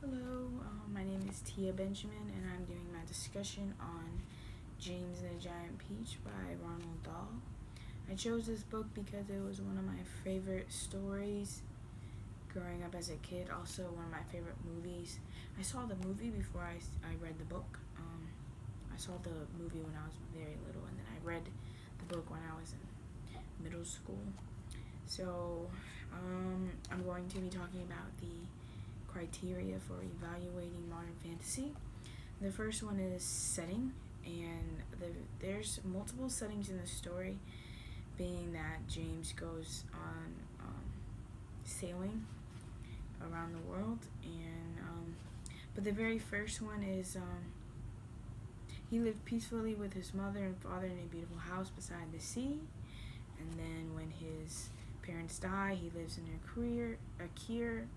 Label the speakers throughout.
Speaker 1: Hello, my name is Tia Benjamin, and I'm doing my discussion on James and the Giant Peach by Ronald Dahl. I chose this book because it was one of my favorite stories growing up as a kid, also one of my favorite movies. I saw the movie before I read the book. I saw the movie when I was very little, and then I read the book when I was in middle school. So, I'm going to be talking about the criteria for evaluating modern fantasy. The first one is setting, and there's multiple settings in the story, being that James goes on sailing around the world, and but the very first one is he lived peacefully with his mother and father in a beautiful house beside the sea, and then when his parents die, he lives in a Keir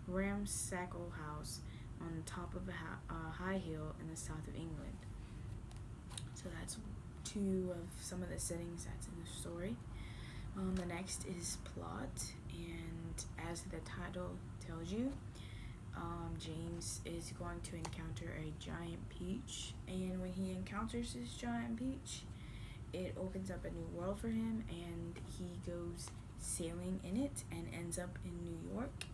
Speaker 1: ramshackle house on the top of a high hill in the south of England. So that's two of some of the settings that's in the story. The next is plot, and as the title tells you, James is going to encounter a giant peach, and when he encounters this giant peach, it opens up a new world for him, and he goes sailing in it and ends up in New York.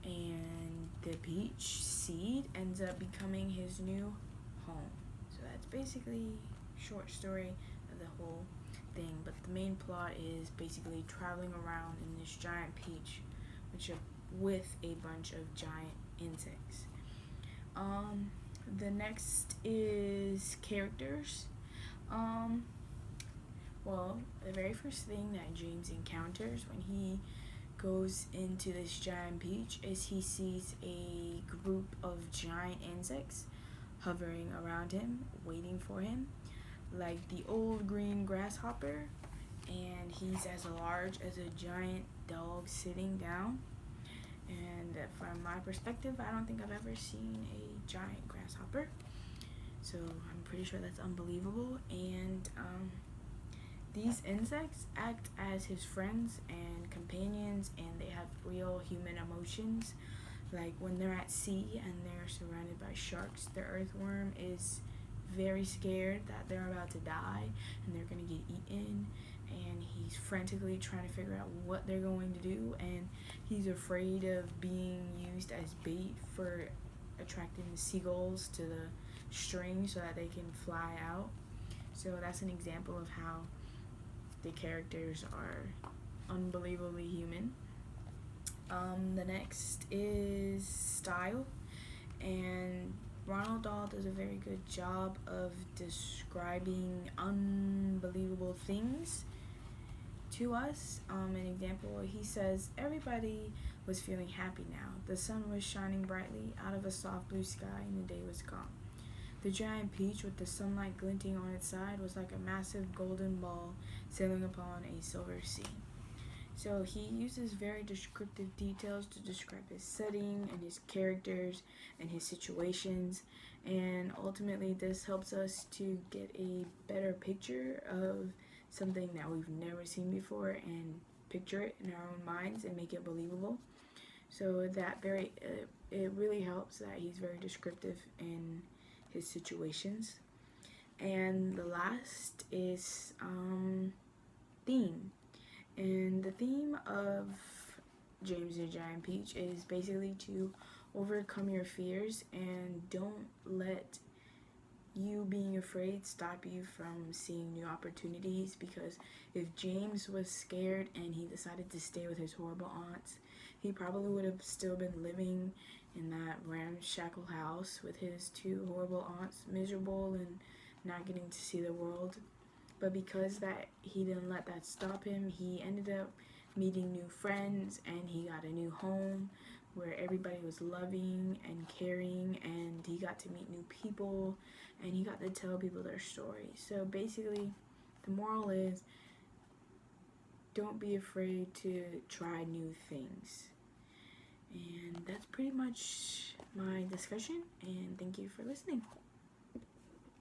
Speaker 1: And the peach seed ends up becoming his new home. So that's basically short story of the whole thing, but the main plot is basically traveling around in this giant peach, with a bunch of giant insects. The next is characters. Well, the very first thing that James encounters when he goes into this giant peach is he sees a group of giant insects hovering around him, waiting for him, like the old green grasshopper, and he's as large as a giant dog sitting down. And from my perspective, I don't think I've ever seen a giant grasshopper, so I'm pretty sure that's unbelievable. And these insects act as his friends and companions, and they have real human emotions. Like when they're at sea and they're surrounded by sharks, the earthworm is very scared that they're about to die and they're going to get eaten, and he's frantically trying to figure out what they're going to do, and he's afraid of being used as bait for attracting the seagulls to the string so that they can fly out. So that's an example of how the characters are unbelievably human. The next is style, and Ronald Dahl does a very good job of describing unbelievable things to us. An example, he says, everybody was feeling happy now. The sun was shining brightly out of a soft blue sky, and the day was gone. The giant peach, with the sunlight glinting on its side, was like a massive golden ball sailing upon a silver sea. So he uses very descriptive details to describe his setting and his characters and his situations, and ultimately this helps us to get a better picture of something that we've never seen before and picture it in our own minds and make it believable. So it really helps that he's very descriptive in his situations. And the last is theme. And the theme of James and the Giant Peach is basically to overcome your fears and don't let you being afraid stop you from seeing new opportunities, because if James was scared and he decided to stay with his horrible aunts, he probably would have still been living in that ramshackle house with his two horrible aunts, miserable and not getting to see the world. But because that he didn't let that stop him, he ended up meeting new friends, and he got a new home where everybody was loving and caring, and he got to meet new people, and he got to tell people their story. So basically, the moral is, don't be afraid to try new things. And that's pretty much my discussion, and thank you for listening.